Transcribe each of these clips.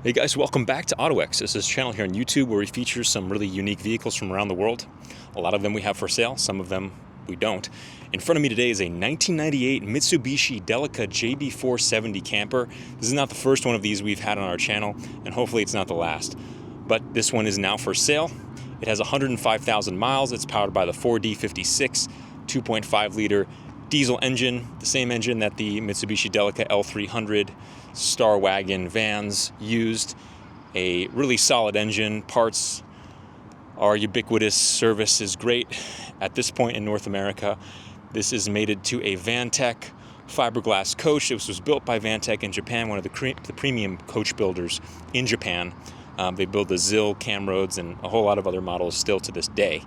Hey guys, welcome back to Ottoex. This is a channel here on YouTube where we feature some really unique vehicles from around the world. A lot of them we have for sale, some of them we don't. In front of me today is a 1998 Mitsubishi Delica JB470 camper. This is not the first one of these we've had on our channel, and hopefully it's not the last. But this one is now for sale. It has 105,000 miles. It's powered by the 4D56 2.5 liter diesel engine, the same engine that the Mitsubishi Delica L300 Star Wagon vans used. A really solid engine. Parts are ubiquitous. Service is great. At this point in North America, this is mated to a Vantec fiberglass coach. This was built by Vantec in Japan, one of the premium coach builders in Japan. They build the ZIL, Camroads, and a whole lot of other models still to this day.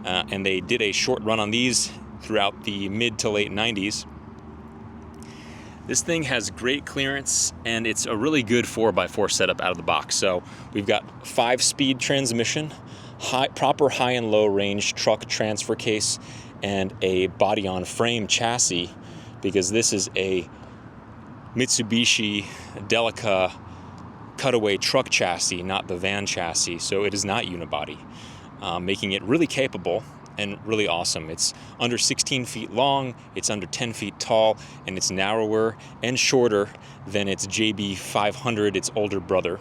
And they did a short run on these throughout the mid to late 90s. This thing has great clearance, and it's a really good 4x4 setup out of the box. So we've got 5-speed transmission, proper high and low range truck transfer case, and a body on frame chassis, because this is a Mitsubishi Delica cutaway truck chassis, not the van chassis. So it is not unibody, making it really capable and really awesome. It's under 16 feet long, it's under 10 feet tall, and it's narrower and shorter than its JB500, its older brother.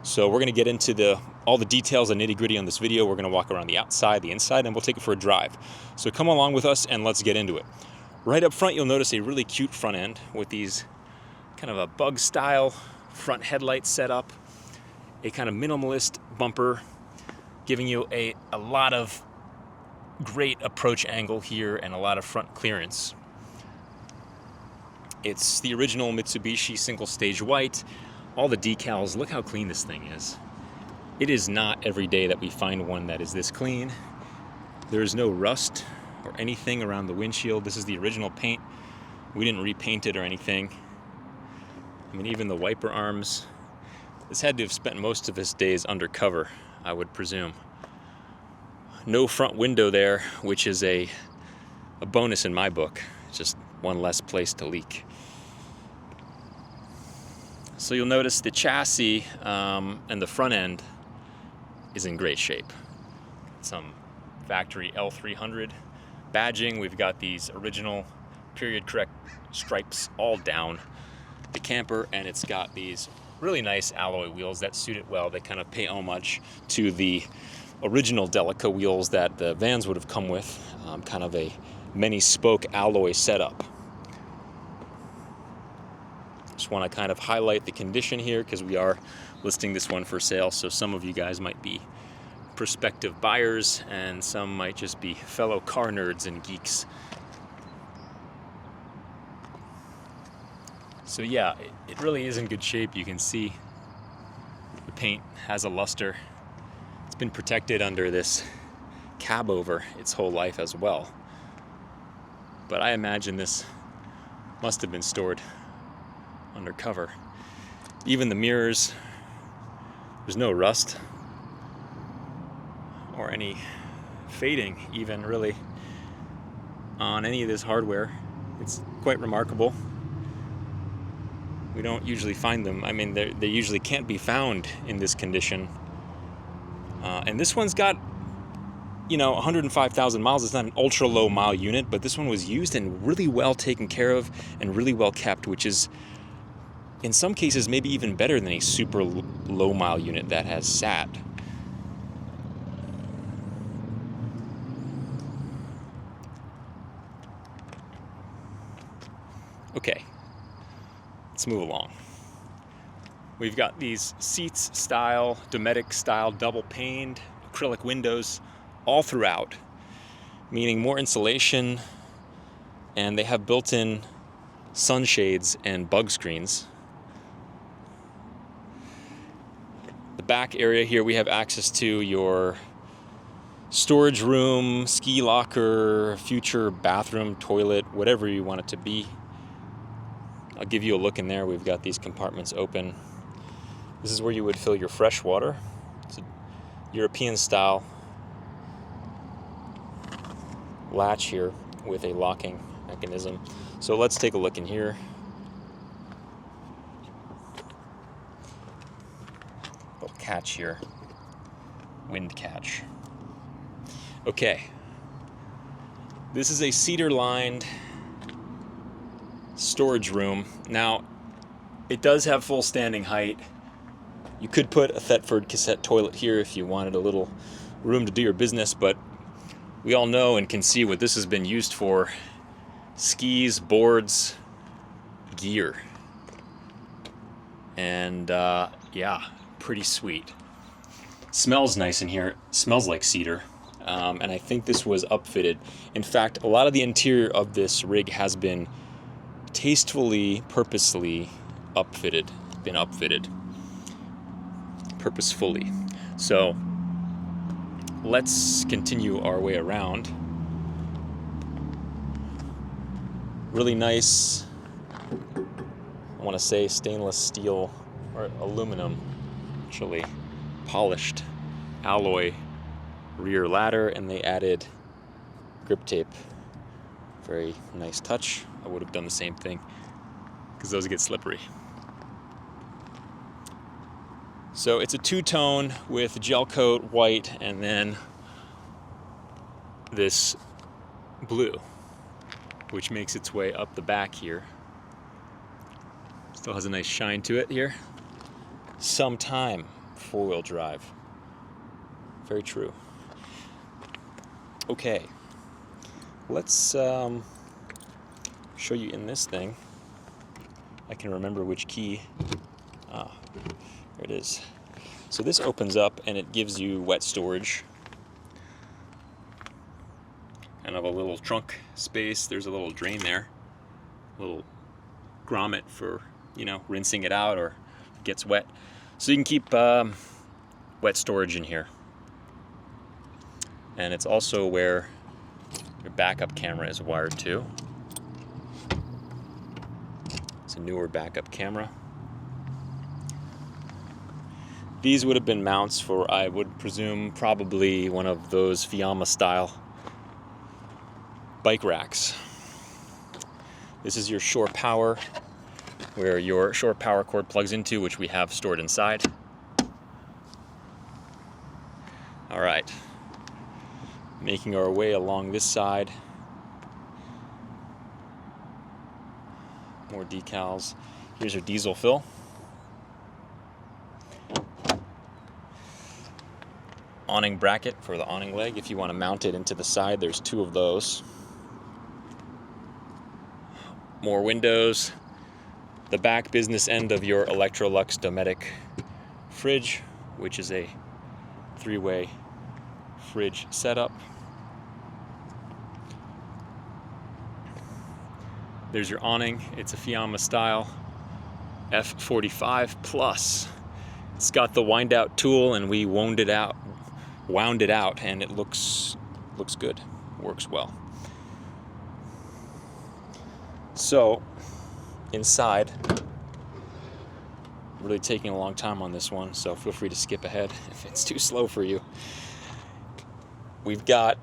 So we're gonna get into all the details and nitty-gritty on this video. We're gonna walk around the outside, the inside, and we'll take it for a drive. So come along with us and let's get into it. Right up front, you'll notice a really cute front end with these kind of a bug style front headlight setup, a kind of minimalist bumper, giving you a lot of great approach angle here and a lot of front clearance. It's the original Mitsubishi single stage white. All the decals, look how clean this thing is. It is not every day that we find one that is this clean. There is no rust or anything around the windshield. This is the original paint. We didn't repaint it or anything. I mean, even the wiper arms. This had to have spent most of its days undercover, I would presume. No front window there, which is a bonus in my book. It's just one less place to leak. So you'll notice the chassis and the front end is in great shape. Some factory L300 badging. We've got these original period correct stripes all down the camper, and it's got these really nice alloy wheels that suit it well. They kind of pay homage to the original Delica wheels that the vans would have come with, kind of a many spoke alloy setup. Just want to kind of highlight the condition here because we are listing this one for sale, so some of you guys might be prospective buyers and some might just be fellow car nerds and geeks. So yeah, it really is in good shape. You can see the paint has a luster. It's been protected under this cab over its whole life as well. But I imagine this must have been stored undercover. Even the mirrors, there's no rust or any fading even really on any of this hardware. It's quite remarkable. We don't usually find them. I mean, they usually can't be found in this condition. And this one's got, 105,000 miles. It's not an ultra low mile unit, but this one was used and really well taken care of and really well kept, which is in some cases maybe even better than a super low mile unit that has sat. Okay, let's move along. We've got these seats style, Dometic style, double paned acrylic windows all throughout, meaning more insulation, and they have built-in sunshades and bug screens. The back area here, we have access to your storage room, ski locker, future bathroom, toilet, whatever you want it to be. I'll give you a look in there. We've got these compartments open. This is where you would fill your fresh water. It's a European style latch here with a locking mechanism. So let's take a look in here. catch here. Wind catch. Okay. This is a cedar-lined storage room. Now, it does have full standing height. You could put a Thetford cassette toilet here if you wanted a little room to do your business, but we all know and can see what this has been used for. Skis, boards, gear. And yeah, pretty sweet. Smells nice in here. It smells like cedar. And I think this was upfitted. In fact, a lot of the interior of this rig has been tastefully, purposely been upfitted. Purposefully. So let's continue our way around. Really nice, I want to say stainless steel or aluminum, actually, polished alloy rear ladder, and they added grip tape. Very nice touch. I would have done the same thing because those get slippery. So it's a two-tone with gel coat white and then this blue, which makes its way up the back here. Still has a nice shine to it here. Sometime four-wheel drive. Very true. Okay, let's show you in this thing. I can remember which key. Ah, there it is. So this opens up and it gives you wet storage. Kind of a little trunk space. There's a little drain there. A little grommet for, you know, rinsing it out or it gets wet. So you can keep wet storage in here. And it's also where your backup camera is wired to. It's a newer backup camera. These would have been mounts for, I would presume, probably one of those Fiamma style bike racks. This is your shore power, where your shore power cord plugs into, which we have stored inside. All right, making our way along this side. More decals. Here's your diesel fill. Awning bracket for the awning leg. If you want to mount it into the side, there's two of those. More windows. The back business end of your Electrolux Dometic fridge, which is a three-way fridge setup. There's your awning. It's a Fiamma style F45 Plus. It's got the wind out tool and we wound it out and it looks good. Works well. So inside, really taking a long time on this one, so feel free to skip ahead if it's too slow for you. We've got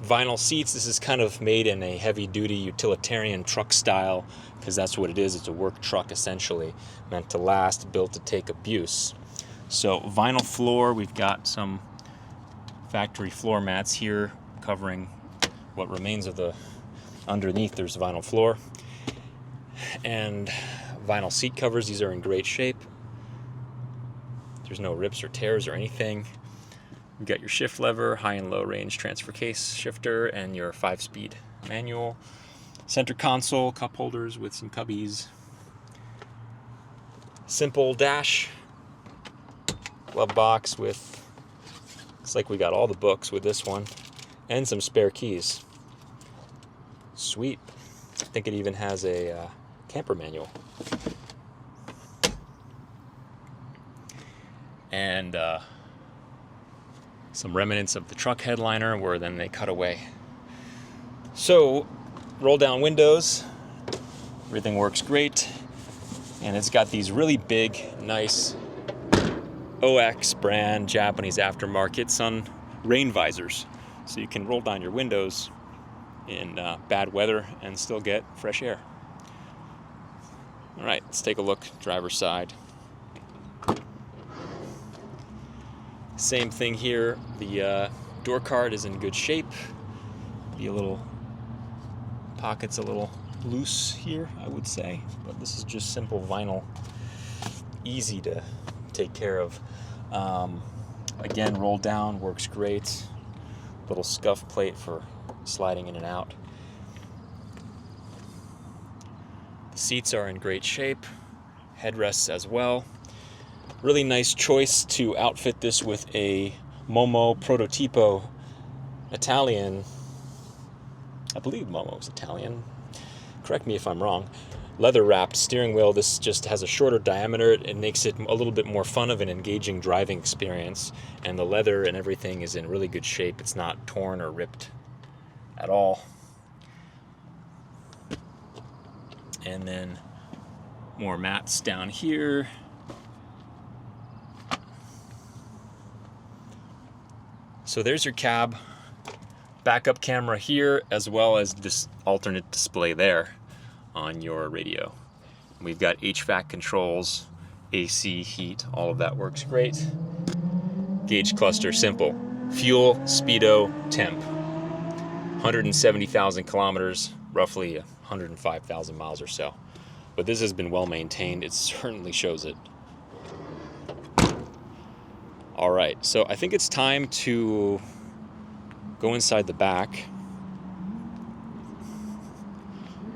vinyl seats. This is kind of made in a heavy-duty utilitarian truck style, because that's what it is. It's a work truck, essentially, meant to last, built to take abuse. So vinyl floor. We've got some factory floor mats here covering what remains of the underneath. There's vinyl floor and vinyl seat covers. These are in great shape. There's no rips or tears or anything. You've got your shift lever, high and low range transfer case shifter, and your 5-speed manual. Center console, cup holders with some cubbies. Simple dash. Glove box with, it's like we got all the books with this one, and some spare keys. Sweet. I think it even has a camper manual. And some remnants of the truck headliner where then they cut away. So, roll down windows. Everything works great. And it's got these really big, nice Ottoex brand Japanese aftermarket sun rain visors. So you can roll down your windows in bad weather and still get fresh air. All right, let's take a look driver's side. Same thing here. The door card is in good shape. Be a little pockets a little loose here, I would say, but this is just simple vinyl, easy to take care of. Again, roll down, works great. Little scuff plate for sliding in and out. The seats are in great shape, headrests as well. Really nice choice to outfit this with a Momo Prototipo Italian. I believe Momo's Italian. Correct me if I'm wrong. Leather wrapped steering wheel. This just has a shorter diameter. It makes it a little bit more fun of an engaging driving experience. And the leather and everything is in really good shape. It's not torn or ripped at all. And then more mats down here. So there's your cab. Backup camera here, as well as this alternate display there on your radio. We've got HVAC controls, AC, heat, all of that works great. Gauge cluster, simple. Fuel, speedo, temp. 170,000 kilometers, roughly 105,000 miles or so. But this has been well maintained. It certainly shows it. All right, so I think it's time to go inside the back.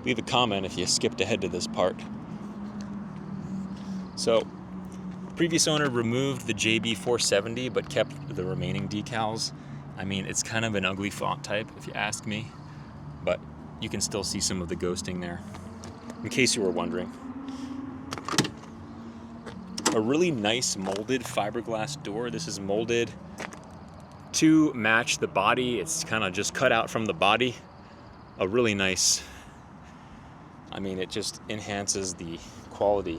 Leave a comment if you skipped ahead to this part. So, the previous owner removed the JB470 but kept the remaining decals. I mean, it's kind of an ugly font type if you ask me, but you can still see some of the ghosting there, in case you were wondering. A really nice molded fiberglass door. This is molded to match the body. It's kind of just cut out from the body. A really nice, I mean, it just enhances the quality.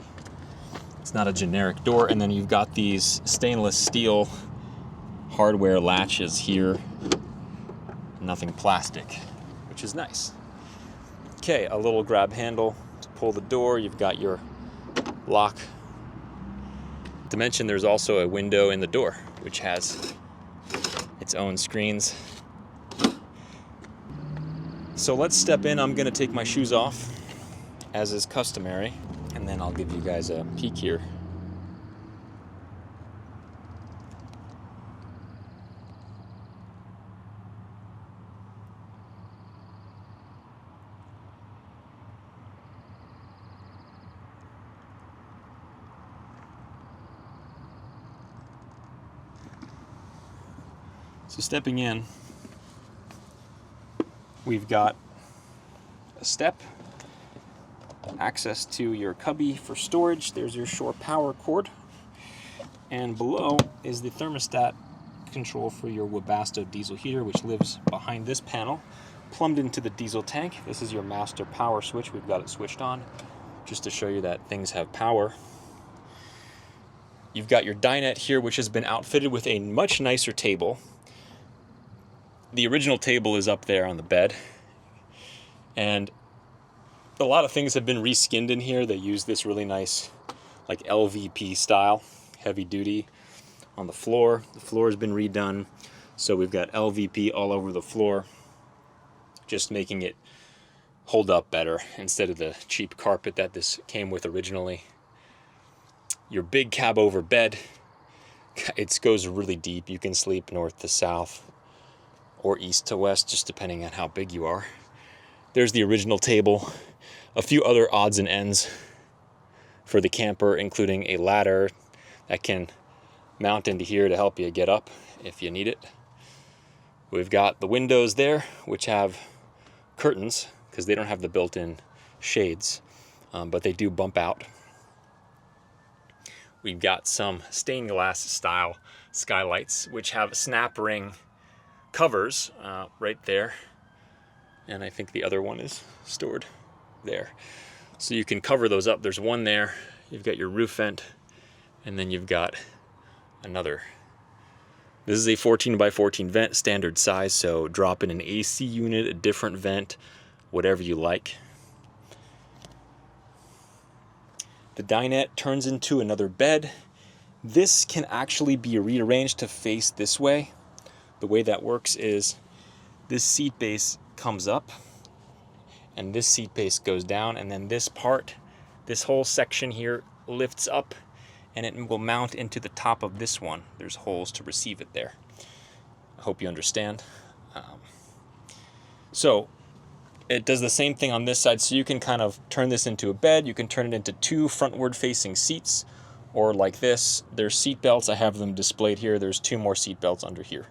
It's not a generic door. And then you've got these stainless steel hardware latches here. Nothing plastic, which is nice. Okay, a little grab handle to pull the door. You've got your lock. To mention, there's also a window in the door, which has its own screens. So let's step in. I'm gonna take my shoes off, as is customary, and then I'll give you guys a peek here. So stepping in, we've got a step, access to your cubby for storage. There's your shore power cord. And below is the thermostat control for your Webasto diesel heater, which lives behind this panel, plumbed into the diesel tank. This is your master power switch. We've got it switched on just to show you that things have power. You've got your dinette here, which has been outfitted with a much nicer table. The original table is up there on the bed, and a lot of things have been reskinned in here. They use this really nice, like LVP style, heavy duty on the floor. The floor has been redone, so we've got LVP all over the floor, just making it hold up better instead of the cheap carpet that this came with originally. Your big cab over bed, it goes really deep. You can sleep north to south or east to west, just depending on how big you are. There's the original table, a few other odds and ends for the camper, including a ladder that can mount into here to help you get up if you need it. We've got the windows there, which have curtains, because they don't have the built-in shades, but they do bump out. We've got some stained glass style skylights, which have snap ring covers right there, and I think the other one is stored there, so you can cover those up. There's one there, you've got your roof vent, and then you've got another. This is a 14x14 vent, standard size, so drop in an AC unit, a different vent, whatever you like. The dinette turns into another bed, This can actually be rearranged to face this way. The way that works is this seat base comes up and this seat base goes down, and then this part, this whole section here, lifts up and it will mount into the top of this one. There's holes to receive it there. I hope you understand. So it does the same thing on this side, so you can kind of turn this into a bed. You can turn it into 2 frontward facing seats, or like this. There's seat belts. I have them displayed here. There's 2 more seat belts under here.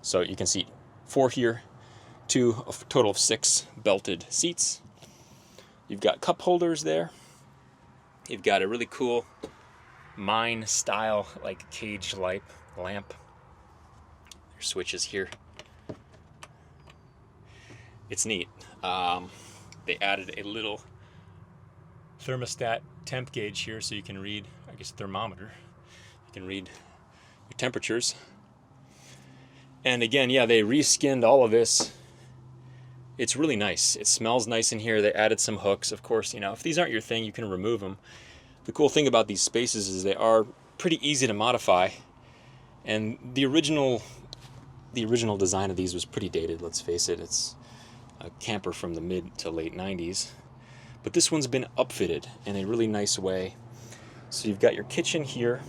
So you can see 4 here, 2, a total of 6 belted seats. You've got cup holders there. You've got a really cool mine style like cage lamp. There's switches here. It's neat. They added a little thermostat temp gauge here, so you can read, I guess, thermometer. You can read your temperatures. And again, yeah, they reskinned all of this. It's really nice. It smells nice in here. They added some hooks. Of course, you know, if these aren't your thing, you can remove them. The cool thing about these spaces is they are pretty easy to modify. And the original design of these was pretty dated, let's face it. It's a camper from the mid to late 90s. But this one's been upfitted in a really nice way. So you've got your kitchen here,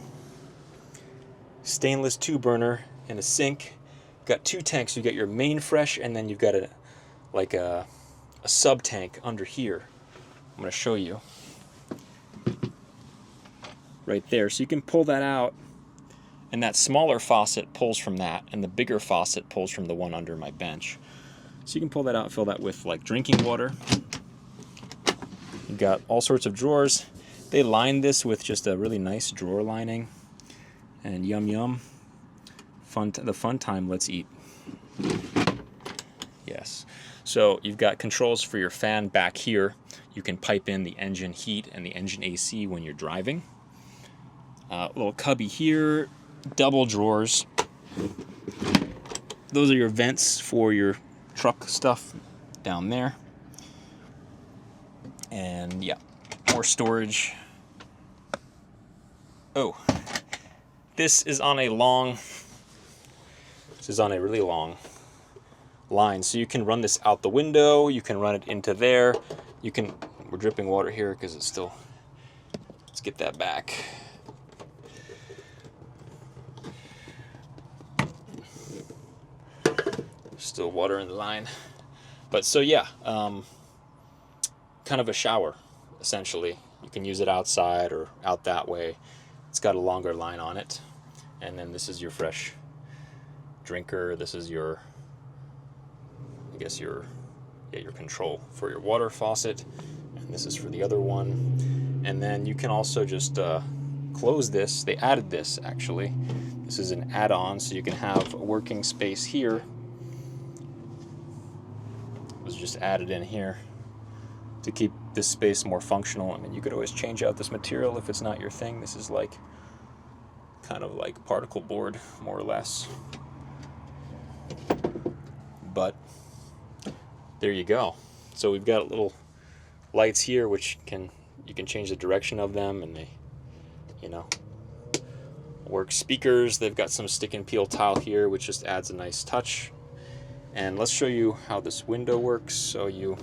stainless 2-burner and a sink. You've got 2 tanks. You've got your main fresh, and then you've got a sub tank under here. I'm going to show you right there. So you can pull that out, and that smaller faucet pulls from that, and the bigger faucet pulls from the one under my bench. So you can pull that out and fill that with like drinking water. You've got all sorts of drawers. They lined this with just a really nice drawer lining. And yum yum. The fun time, let's eat. Yes. So you've got controls for your fan back here. You can pipe in the engine heat and the engine AC when you're driving. Little cubby here, double drawers. Those are your vents for your truck stuff down there. And yeah, more storage. Oh, this is on a really long line. So you can run this out the window, you can run it into there. We're dripping water here because it's still, let's get that back. Still water in the line. But so yeah, kind of a shower, essentially. You can use it outside or out that way. It's got a longer line on it. And then this is your fresh drinker. This is your, I guess your control for your water faucet. And this is for the other one. And then you can also just close this. They added this, actually. This is an add-on, so you can have a working space here. It was just added in here to keep this space more functional. I mean, you could always change out this material if it's not your thing. This is like kind of like particle board, more or less. But there you go. So we've got little lights here, which you can change the direction of them, and they, you know, work. Speakers, they've got some stick and peel tile here, which just adds a nice touch. And let's show you how this window works. So you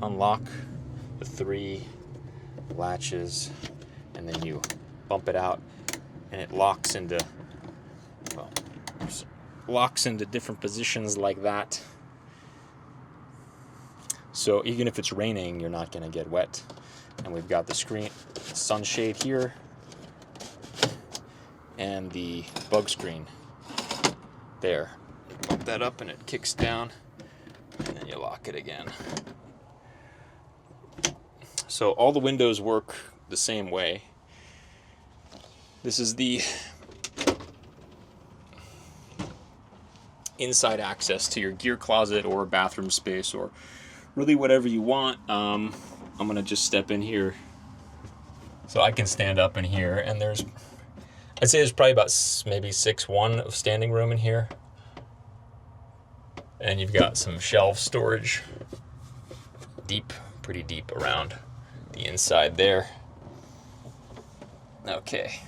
unlock the 3 latches, and then you bump it out, and it locks into, well, locks into different positions like that. So even if it's raining, you're not going to get wet. And we've got the sunshade here, and the bug screen there. Bump that up and it kicks down, and then you lock it again. So all the windows work the same way. This is the inside access to your gear closet or bathroom space, or really whatever you want. I'm gonna just step in here so I can stand up in here, and I'd say there's probably about maybe 6'1" of standing room in here. And you've got some shelf storage, pretty deep around the inside there. Okay,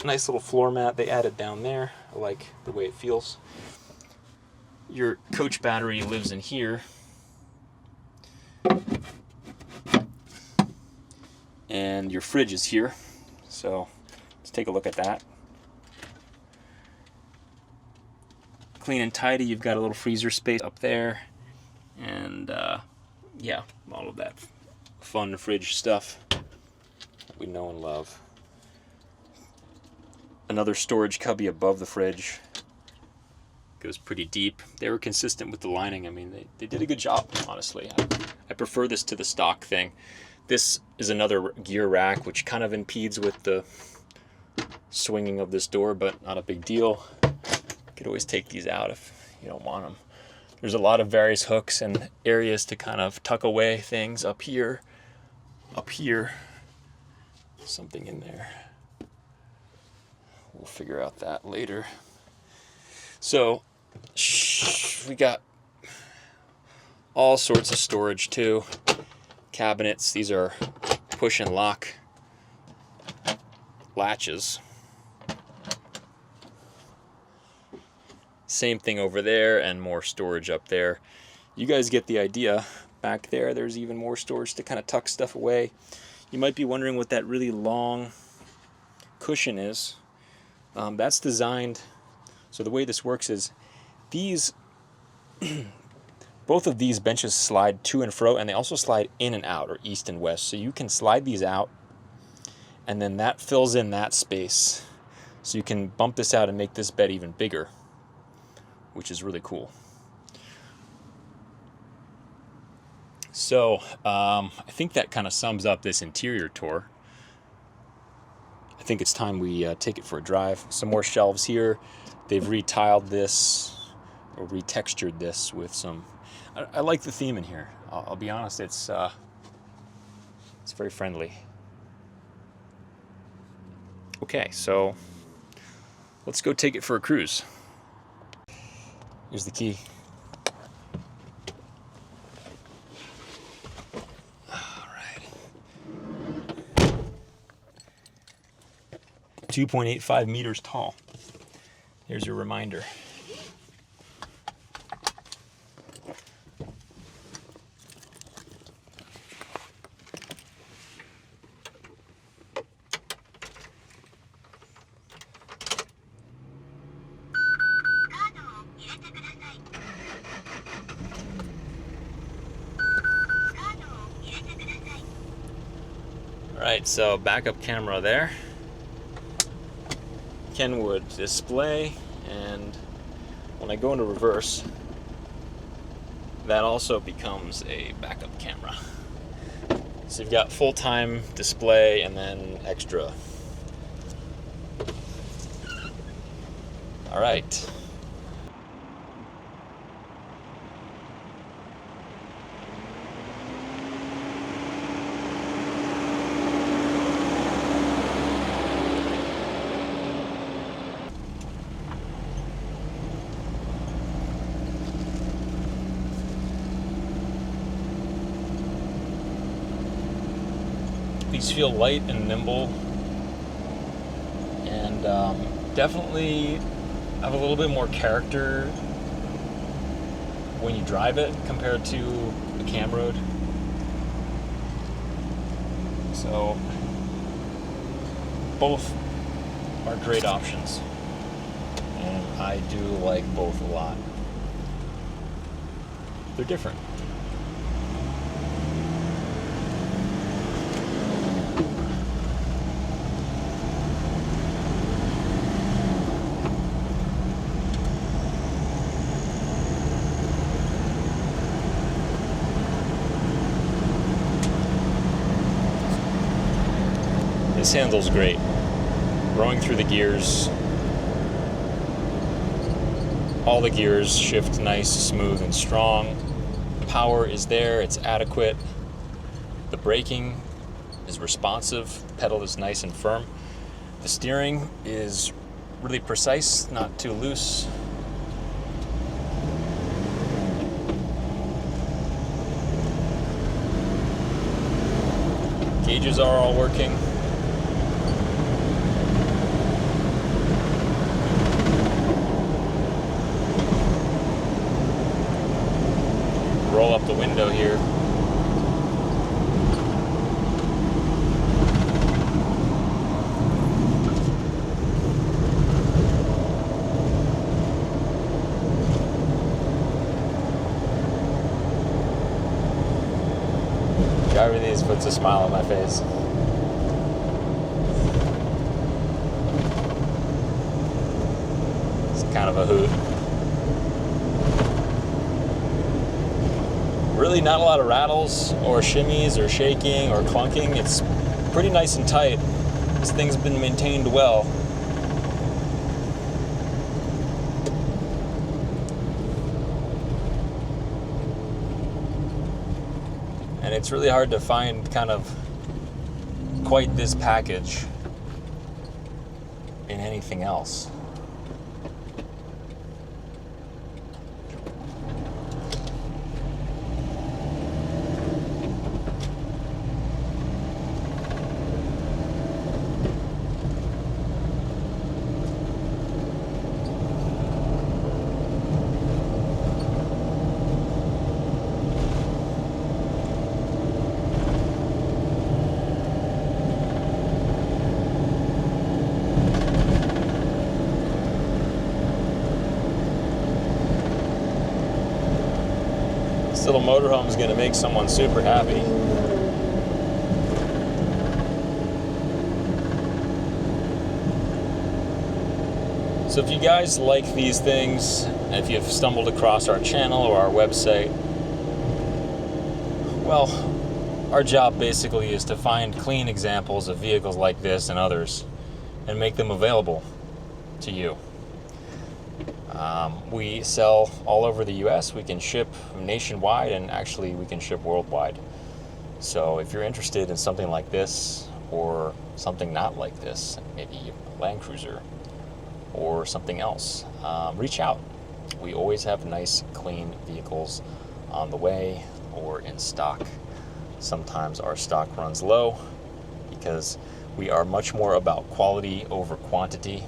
nice little floor mat they added down there. I like the way it feels. Your coach battery lives in here. And your fridge is here. So let's take a look at that. Clean and tidy. You've got a little freezer space up there. And yeah, all of that fun fridge stuff that we know and love. Another storage cubby above the fridge. Goes pretty deep. They were consistent with the lining. I mean, they did a good job, honestly. I prefer this to the stock thing. This is another gear rack, which kind of impedes with the swinging of this door, but not a big deal. You could always take these out if you don't want them. There's a lot of various hooks and areas to kind of tuck away things up here, something in there. We'll figure out that later. So we got all sorts of storage too. Cabinets, these are push and lock latches. Same thing over there and more storage up there. You guys get the idea. Back there, there's even more storage to kind of tuck stuff away. You might be wondering what that really long cushion is. That's designed, so the way this works is these, both of these benches slide to and fro, and they also slide in and out, or east and west. So you can slide these out, and then that fills in that space. So you can bump this out and make this bed even bigger, which is really cool. So I think that kind of sums up this interior tour. I think it's time we take it for a drive. Some more shelves here. They've retiled this, or retextured this with some... I like the theme in here. I'll be honest, it's very friendly. Okay, so let's go take it for a cruise. Here's the key. All right. 2.85 meters tall. Here's your reminder. Alright, so backup camera there. Kenwood display, and when I go into reverse, that also becomes a backup camera. So you've got full-time display and then extra. Alright. These feel light and nimble, and definitely have a little bit more character when you drive it compared to the cam road. So both are great options, and I do like both a lot. They're different. This handle's great. Going through the gears, all the gears shift nice, smooth, and strong. Power is there, it's adequate. The braking is responsive, the pedal is nice and firm. The steering is really precise, not too loose. Gauges are all working. up the window here. Driving these puts a smile on my face. It's kind of a hoot. Really not a lot of rattles or shimmies or shaking or clunking. It's pretty nice and tight. This thing's been maintained well. And it's really hard to find kind of quite this package in anything else. This little motorhome is going to make someone super happy. So if you guys like these things, and if you've stumbled across our channel or our website, well, our job basically is to find clean examples of vehicles like this and others and make them available to you. We sell all over the US. We can ship nationwide, and actually we can ship worldwide. So if you're interested in something like this or something not like this, maybe a Land Cruiser or something else, reach out. We always have nice, clean vehicles on the way or in stock. Sometimes our stock runs low because we are much more about quality over quantity.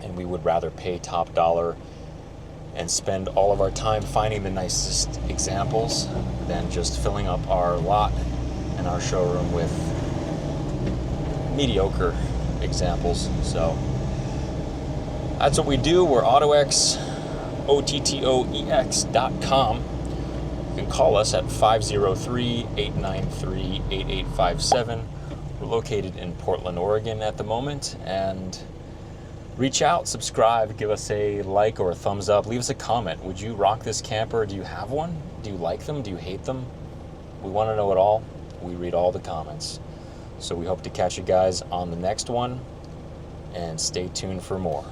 And we would rather pay top dollar and spend all of our time finding the nicest examples than just filling up our lot and our showroom with mediocre examples. So that's what we do. We're Ottoex, Ottoex.com. You can call us at 503-893-8857. We're located in Portland, Oregon at the moment, and reach out, subscribe, give us a like or a thumbs up, leave us a comment. Would you rock this camper? Do you have one? Do you like them? Do you hate them? We want to know it all. We read all the comments. So we hope to catch you guys on the next one, and stay tuned for more.